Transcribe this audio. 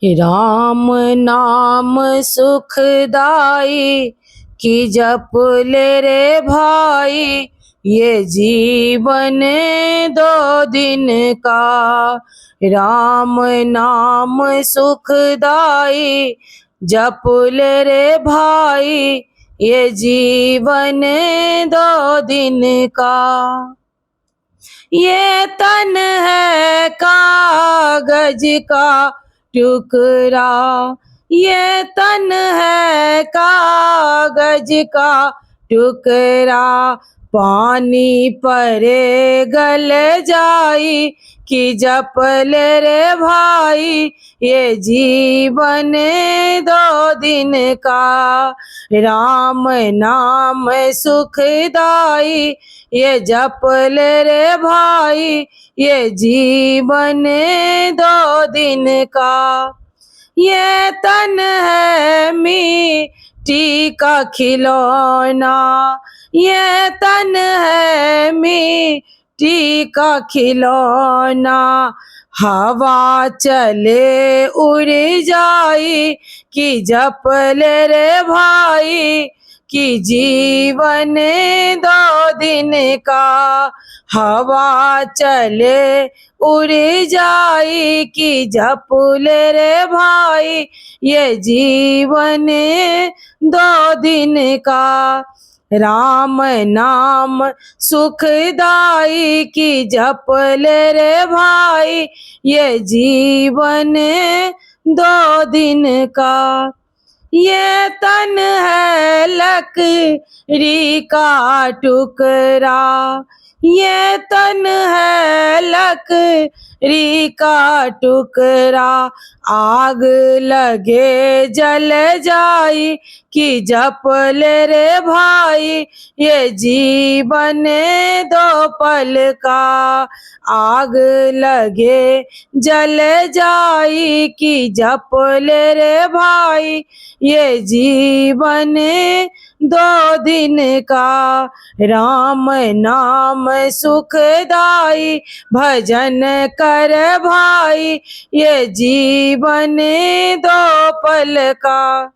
राम नाम सुखदाई कि जप ले रे भाई, ये जीवन दो दिन का। राम नाम सुखदाई जप ले रे भाई, ये जीवन दो दिन का। ये तन है कागज का टुकड़ा, ये तन है कागज का टुकड़ा, पानी परे गल जाई कि जप ले रे भाई, ये जीवन दो दिन का। राम नाम सुखदाई ये जप ले रे भाई, ये जीवन दो दिन का। ये तन है मिट्टी का खिलौना, ये तन है मिट्टी का खिलौना, हवा चले उड़ जाई कि जप ले रे भाई, कि जीवन दो दिन का। हवा चले उड़ जाई कि जप ले रे भाई, ये जीवन दो दिन का। राम नाम सुखदाई कि जप ले रे भाई, ये जीवन दो दिन का। ये तन है लकड़ी का टुकड़ा, ये तन है लकड़ी का टुकड़ा, आग लगे जल जाई कि जप ले रे भाई, ये जीवन दो पल का। आग लगे जल जाई कि जप ले रे भाई, ये जीवन दो दिन का। राम नाम सुखदाई भजन कर भाई, ये जीवन दो पल का।